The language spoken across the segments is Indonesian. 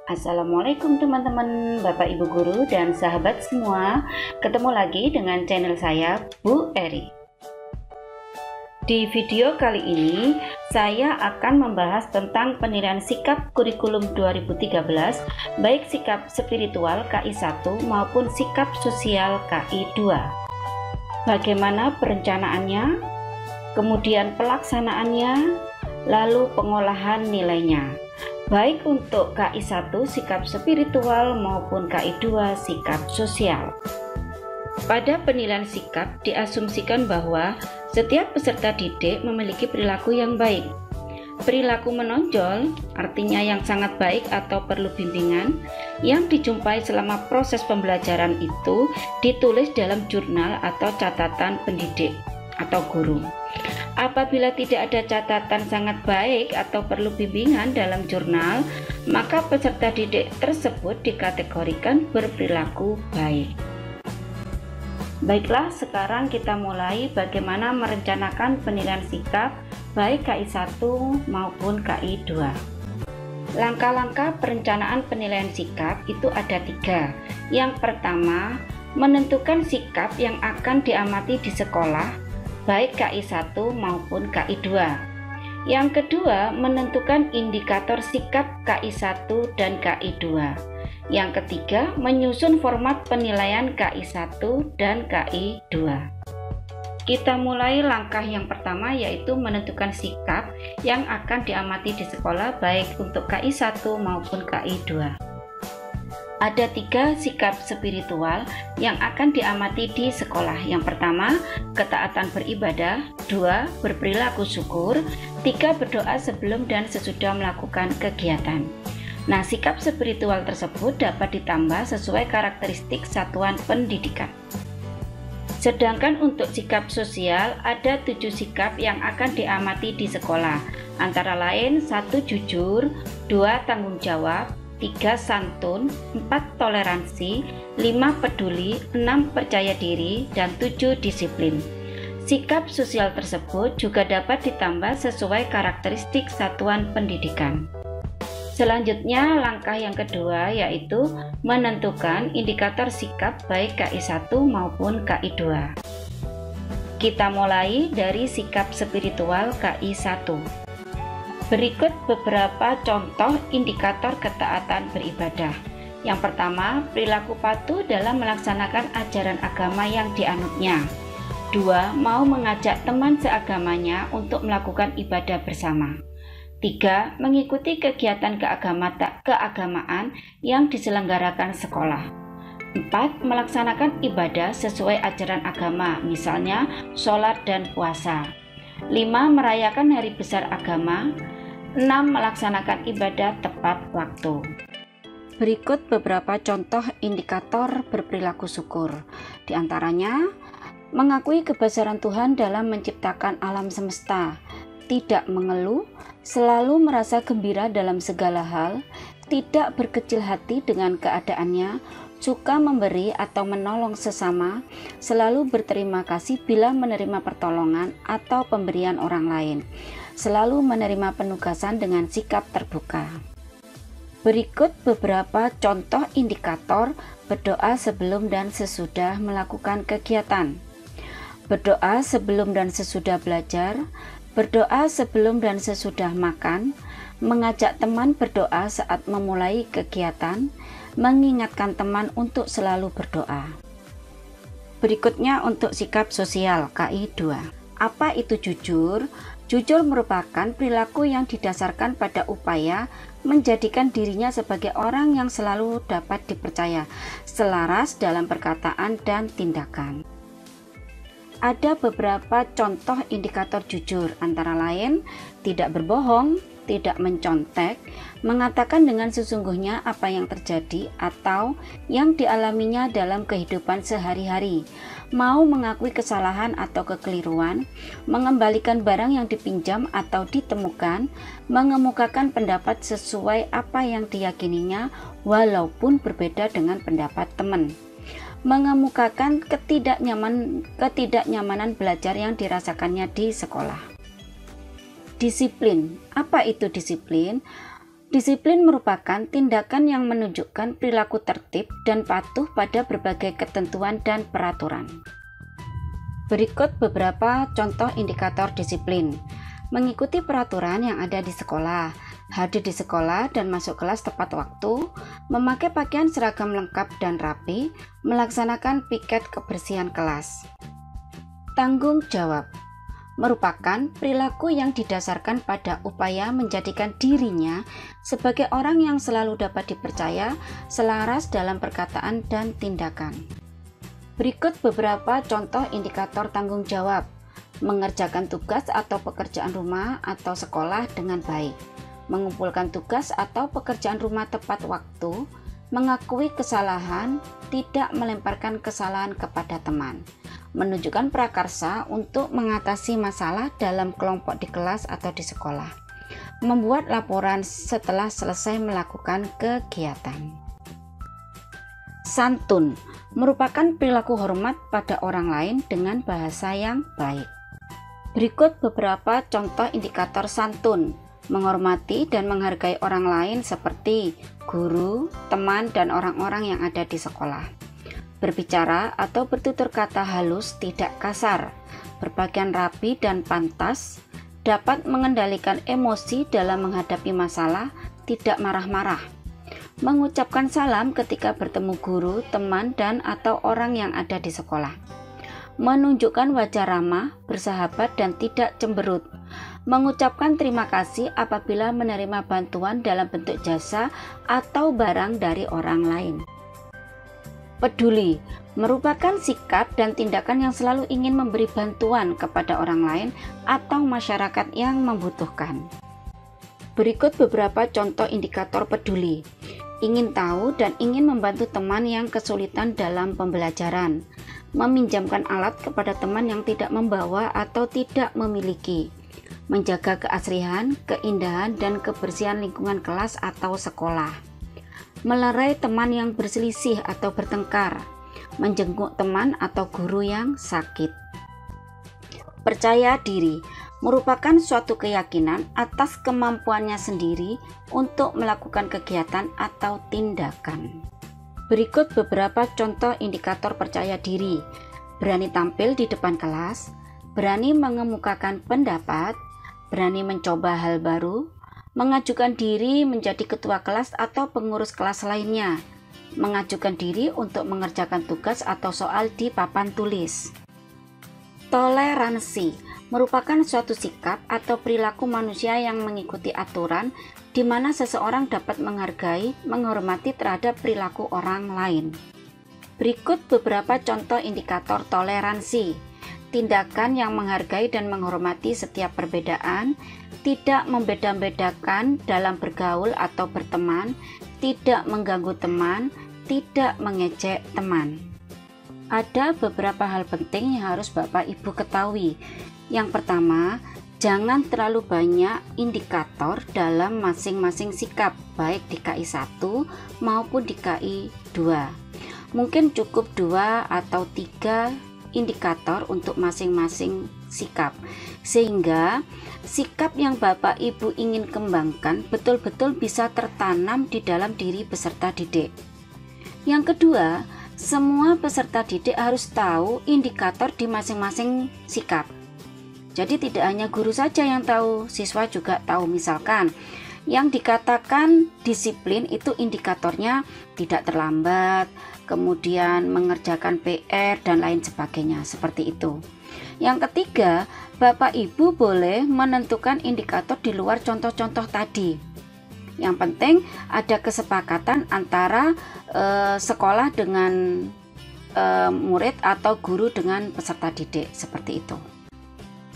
Assalamualaikum teman-teman, Bapak Ibu Guru dan sahabat semua. Ketemu lagi dengan channel saya, Bu Eri. Di video kali ini, saya akan membahas tentang penilaian sikap kurikulum 2013, baik sikap spiritual KI 1 maupun sikap sosial KI 2. Bagaimana perencanaannya, kemudian pelaksanaannya, lalu pengolahan nilainya. Baik untuk KI 1 sikap spiritual maupun KI 2 sikap sosial. Pada penilaian sikap diasumsikan bahwa setiap peserta didik memiliki perilaku yang baik. Perilaku menonjol artinya yang sangat baik atau perlu bimbingan yang dijumpai selama proses pembelajaran itu ditulis dalam jurnal atau catatan pendidik atau guru. Apabila tidak ada catatan sangat baik atau perlu bimbingan dalam jurnal, maka peserta didik tersebut dikategorikan berperilaku baik. Baiklah, sekarang kita mulai bagaimana merencanakan penilaian sikap baik KI 1 maupun KI 2. Langkah-langkah perencanaan penilaian sikap itu ada 3. Yang pertama, menentukan sikap yang akan diamati di sekolah baik KI 1 maupun KI 2. Yang kedua, menentukan indikator sikap KI 1 dan KI 2. Yang ketiga, menyusun format penilaian KI 1 dan KI 2. Kita mulai langkah yang pertama, yaitu menentukan sikap yang akan diamati di sekolah baik untuk KI 1 maupun KI 2. Ada 3 sikap spiritual yang akan diamati di sekolah. Yang pertama, ketaatan beribadah. 2, berperilaku syukur. 3, berdoa sebelum dan sesudah melakukan kegiatan. Nah, sikap spiritual tersebut dapat ditambah sesuai karakteristik satuan pendidikan. Sedangkan untuk sikap sosial, ada 7 sikap yang akan diamati di sekolah. Antara lain, 1, jujur. 2, tanggung jawab. 3, santun. 4, toleransi. 5, peduli. 6, percaya diri. Dan 7, disiplin. Sikap sosial tersebut juga dapat ditambah sesuai karakteristik satuan pendidikan. Selanjutnya, langkah yang kedua yaitu menentukan indikator sikap baik KI 1 maupun KI 2. Kita mulai dari sikap spiritual KI 1. Berikut beberapa contoh indikator ketaatan beribadah. Yang pertama, perilaku patuh dalam melaksanakan ajaran agama yang dianutnya. 2, mau mengajak teman seagamanya untuk melakukan ibadah bersama. 3, mengikuti kegiatan keagamaan yang diselenggarakan sekolah. 4, melaksanakan ibadah sesuai ajaran agama, misalnya sholat dan puasa. 5, merayakan hari besar agama. 6, melaksanakan ibadah tepat waktu. Berikut beberapa contoh indikator berperilaku syukur. Di antaranya, mengakui kebesaran Tuhan dalam menciptakan alam semesta, tidak mengeluh, selalu merasa gembira dalam segala hal, tidak berkecil hati dengan keadaannya, suka memberi atau menolong sesama, selalu berterima kasih bila menerima pertolongan atau pemberian orang lain, selalu menerima penugasan dengan sikap terbuka. Berikut beberapa contoh indikator berdoa sebelum dan sesudah melakukan kegiatan. Berdoa sebelum dan sesudah belajar, berdoa sebelum dan sesudah makan, mengajak teman berdoa saat memulai kegiatan, mengingatkan teman untuk selalu berdoa. Berikutnya untuk sikap sosial KI 2. Apa itu jujur? Jujur merupakan perilaku yang didasarkan pada upaya menjadikan dirinya sebagai orang yang selalu dapat dipercaya, selaras dalam perkataan dan tindakan. Ada beberapa contoh indikator jujur, antara lain tidak berbohong, tidak mencontek, mengatakan dengan sesungguhnya apa yang terjadi atau yang dialaminya dalam kehidupan sehari-hari, mau mengakui kesalahan atau kekeliruan, mengembalikan barang yang dipinjam atau ditemukan, mengemukakan pendapat sesuai apa yang diyakininya walaupun berbeda dengan pendapat teman, mengemukakan ketidaknyamanan belajar yang dirasakannya di sekolah. Disiplin. Apa itu disiplin? Disiplin merupakan tindakan yang menunjukkan perilaku tertib dan patuh pada berbagai ketentuan dan peraturan. Berikut beberapa contoh indikator disiplin. Mengikuti peraturan yang ada di sekolah, hadir di sekolah dan masuk kelas tepat waktu, memakai pakaian seragam lengkap dan rapi, melaksanakan piket kebersihan kelas. Tanggung jawab merupakan perilaku yang didasarkan pada upaya menjadikan dirinya sebagai orang yang selalu dapat dipercaya, selaras dalam perkataan dan tindakan. Berikut beberapa contoh indikator tanggung jawab. Mengerjakan tugas atau pekerjaan rumah atau sekolah dengan baik, mengumpulkan tugas atau pekerjaan rumah tepat waktu, mengakui kesalahan, tidak melemparkan kesalahan kepada teman, menunjukkan prakarsa untuk mengatasi masalah dalam kelompok di kelas atau di sekolah, membuat laporan setelah selesai melakukan kegiatan. Santun merupakan perilaku hormat pada orang lain dengan bahasa yang baik. Berikut beberapa contoh indikator santun. Menghormati dan menghargai orang lain seperti guru, teman, dan orang-orang yang ada di sekolah. Berbicara atau bertutur kata halus, tidak kasar. Berpakaian rapi dan pantas. Dapat mengendalikan emosi dalam menghadapi masalah, tidak marah-marah. Mengucapkan salam ketika bertemu guru, teman, dan atau orang yang ada di sekolah. Menunjukkan wajah ramah, bersahabat, dan tidak cemberut. Mengucapkan terima kasih apabila menerima bantuan dalam bentuk jasa atau barang dari orang lain. Peduli merupakan sikap dan tindakan yang selalu ingin memberi bantuan kepada orang lain atau masyarakat yang membutuhkan. Berikut beberapa contoh indikator peduli. Ingin tahu dan ingin membantu teman yang kesulitan dalam pembelajaran. Meminjamkan alat kepada teman yang tidak membawa atau tidak memiliki. Menjaga keasrian, keindahan, dan kebersihan lingkungan kelas atau sekolah. Melerai teman yang berselisih atau bertengkar. Menjenguk teman atau guru yang sakit. Percaya diri merupakan suatu keyakinan atas kemampuannya sendiri untuk melakukan kegiatan atau tindakan. Berikut beberapa contoh indikator percaya diri. Berani tampil di depan kelas, berani mengemukakan pendapat, berani mencoba hal baru, mengajukan diri menjadi ketua kelas atau pengurus kelas lainnya, mengajukan diri untuk mengerjakan tugas atau soal di papan tulis. Toleransi merupakan suatu sikap atau perilaku manusia yang mengikuti aturan di mana seseorang dapat menghargai, menghormati terhadap perilaku orang lain. Berikut beberapa contoh indikator toleransi. Tindakan yang menghargai dan menghormati setiap perbedaan, tidak membeda-bedakan dalam bergaul atau berteman, tidak mengganggu teman, tidak mengejek teman. Ada beberapa hal penting yang harus Bapak Ibu ketahui. Yang pertama, jangan terlalu banyak indikator dalam masing-masing sikap, baik di KI 1 maupun di KI 2. Mungkin cukup 2 atau 3 indikator untuk masing-masing sikap, sehingga sikap yang Bapak Ibu ingin kembangkan betul-betul bisa tertanam di dalam diri peserta didik. Yang kedua, semua peserta didik harus tahu indikator di masing-masing sikap. Jadi tidak hanya guru saja yang tahu, siswa juga tahu. Misalkan yang dikatakan disiplin itu indikatornya tidak terlambat, kemudian mengerjakan PR dan lain sebagainya, seperti itu. Yang ketiga, Bapak Ibu boleh menentukan indikator di luar contoh-contoh tadi. Yang penting ada kesepakatan antara sekolah dengan murid atau guru dengan peserta didik, seperti itu.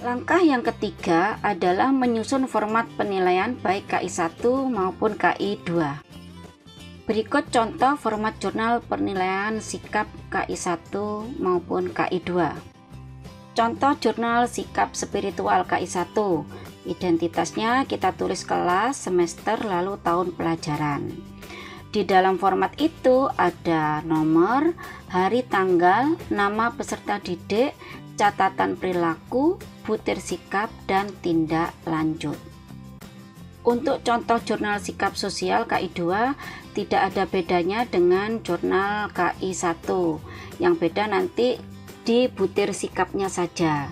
Langkah yang ketiga adalah menyusun format penilaian baik KI 1 maupun KI 2. Berikut contoh format jurnal penilaian sikap KI 1 maupun KI 2. Contoh jurnal sikap spiritual KI 1. Identitasnya kita tulis kelas, semester, lalu tahun pelajaran. Di dalam format itu ada nomor, hari, tanggal, nama peserta didik, catatan perilaku, butir sikap, dan tindak lanjut. Untuk contoh jurnal sikap sosial KI2 tidak ada bedanya dengan jurnal KI1. Yang beda nanti di butir sikapnya saja.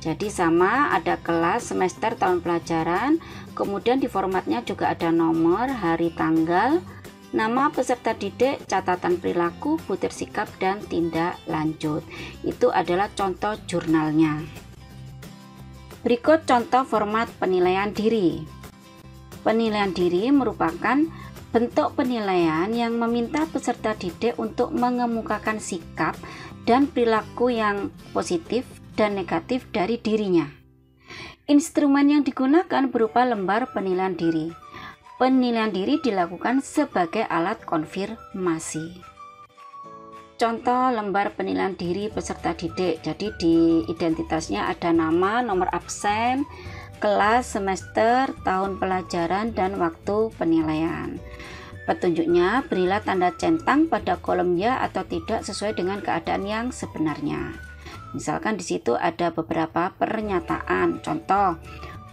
Jadi sama, ada kelas, semester, tahun pelajaran, kemudian di formatnya juga ada nomor, hari, tanggal, nama peserta didik, catatan perilaku, butir sikap, dan tindak lanjut. Itu adalah contoh jurnalnya. Berikut contoh format penilaian diri. Penilaian diri merupakan bentuk penilaian yang meminta peserta didik untuk mengemukakan sikap dan perilaku yang positif dan negatif dari dirinya. Instrumen yang digunakan berupa lembar penilaian diri. Penilaian diri dilakukan sebagai alat konfirmasi. Contoh lembar penilaian diri peserta didik. Jadi di identitasnya ada nama, nomor absen, kelas, semester, tahun pelajaran, dan waktu penilaian. Petunjuknya, berilah tanda centang pada kolom ya atau tidak sesuai dengan keadaan yang sebenarnya. Misalkan di situ ada beberapa pernyataan. Contoh,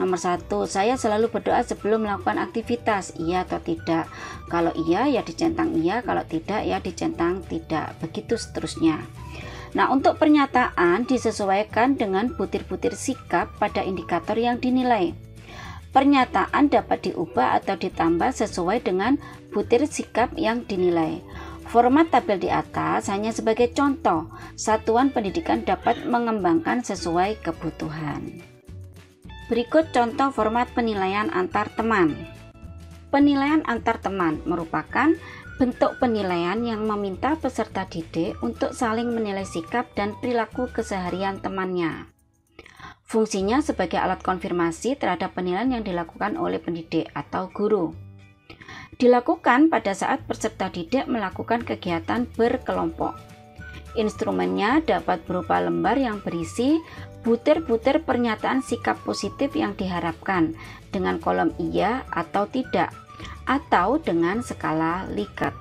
nomor 1, saya selalu berdoa sebelum melakukan aktivitas, iya atau tidak. Kalau iya ya dicentang iya, kalau tidak ya dicentang tidak, begitu seterusnya. Nah, untuk pernyataan disesuaikan dengan butir-butir sikap pada indikator yang dinilai. Pernyataan dapat diubah atau ditambah sesuai dengan butir sikap yang dinilai. Format tabel di atas hanya sebagai contoh. Satuan pendidikan dapat mengembangkan sesuai kebutuhan. Berikut contoh format penilaian antar teman. Penilaian antar teman merupakan bentuk penilaian yang meminta peserta didik untuk saling menilai sikap dan perilaku keseharian temannya. Fungsinya sebagai alat konfirmasi terhadap penilaian yang dilakukan oleh pendidik atau guru. Dilakukan pada saat peserta didik melakukan kegiatan berkelompok. Instrumennya dapat berupa lembar yang berisi butir-butir pernyataan sikap positif yang diharapkan dengan kolom iya atau tidak, atau dengan skala Likert.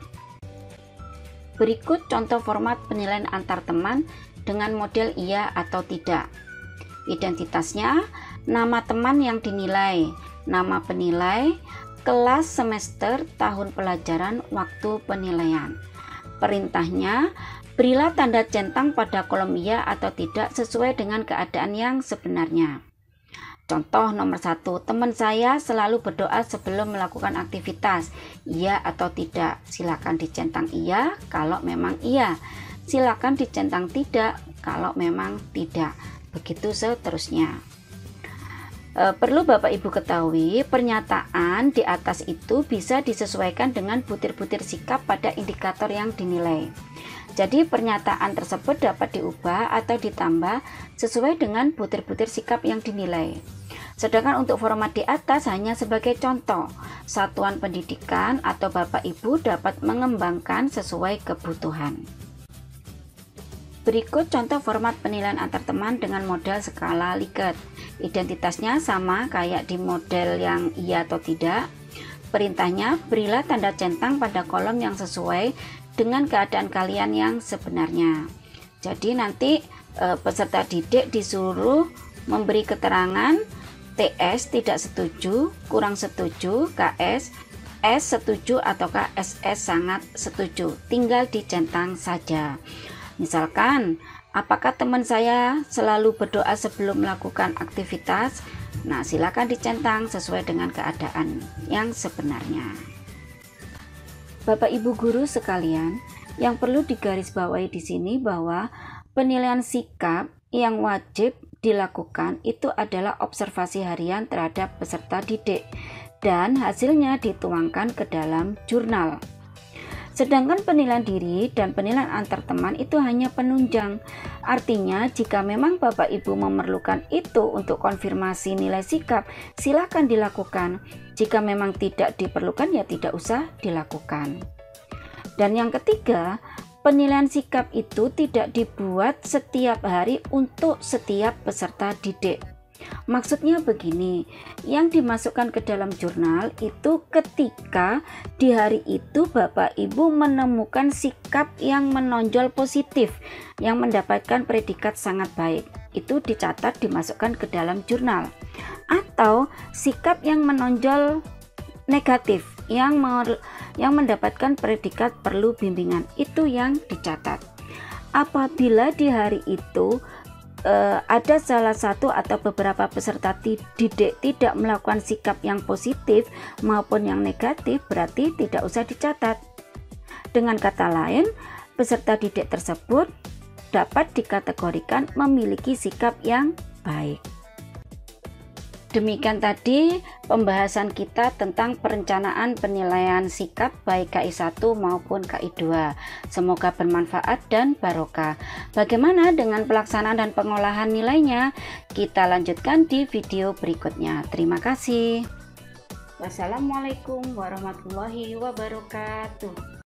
Berikut contoh format penilaian antar teman dengan model iya atau tidak. Identitasnya, nama teman yang dinilai, nama penilai, kelas, semester, tahun pelajaran, waktu penilaian. Perintahnya, berilah tanda centang pada kolom iya atau tidak sesuai dengan keadaan yang sebenarnya. Contoh nomor 1, teman saya selalu berdoa sebelum melakukan aktivitas, iya atau tidak. Silakan dicentang iya kalau memang iya, silakan dicentang tidak kalau memang tidak, begitu seterusnya. Perlu Bapak Ibu ketahui, pernyataan di atas itu bisa disesuaikan dengan butir-butir sikap pada indikator yang dinilai. Jadi pernyataan tersebut dapat diubah atau ditambah sesuai dengan butir-butir sikap yang dinilai. Sedangkan untuk format di atas hanya sebagai contoh. Satuan pendidikan atau Bapak Ibu dapat mengembangkan sesuai kebutuhan. Berikut contoh format penilaian antar teman dengan model skala Likert. Identitasnya sama kayak di model yang iya atau tidak. Perintahnya, berilah tanda centang pada kolom yang sesuai dengan keadaan kalian yang sebenarnya. Jadi nanti peserta didik disuruh memberi keterangan TS tidak setuju, kurang setuju, KS, S setuju ataukah SS sangat setuju. Tinggal dicentang saja. Misalkan, apakah teman saya selalu berdoa sebelum melakukan aktivitas? Nah, silakan dicentang sesuai dengan keadaan yang sebenarnya. Bapak Ibu guru sekalian, yang perlu digarisbawahi di sini bahwa penilaian sikap yang wajib dilakukan itu adalah observasi harian terhadap peserta didik dan hasilnya dituangkan ke dalam jurnal. Sedangkan penilaian diri dan penilaian antar teman itu hanya penunjang. Artinya jika memang Bapak Ibu memerlukan itu untuk konfirmasi nilai sikap, silakan dilakukan. Jika memang tidak diperlukan ya tidak usah dilakukan. Dan yang ketiga, penilaian sikap itu tidak dibuat setiap hari untuk setiap peserta didik. Maksudnya begini, yang dimasukkan ke dalam jurnal itu ketika di hari itu Bapak Ibu menemukan sikap yang menonjol positif, yang mendapatkan predikat sangat baik, itu dicatat dimasukkan ke dalam jurnal. Atau sikap yang menonjol negatif yang mendapatkan predikat perlu bimbingan, itu yang dicatat. Apabila di hari itu ada salah satu atau beberapa peserta didik tidak melakukan sikap yang positif maupun yang negatif, berarti tidak usah dicatat. Dengan kata lain, peserta didik tersebut dapat dikategorikan memiliki sikap yang baik. Demikian tadi pembahasan kita tentang perencanaan penilaian sikap baik KI 1 maupun KI 2. Semoga bermanfaat dan barokah. Bagaimana dengan pelaksanaan dan pengolahan nilainya? Kita lanjutkan di video berikutnya. Terima kasih. Wassalamualaikum warahmatullahi wabarakatuh.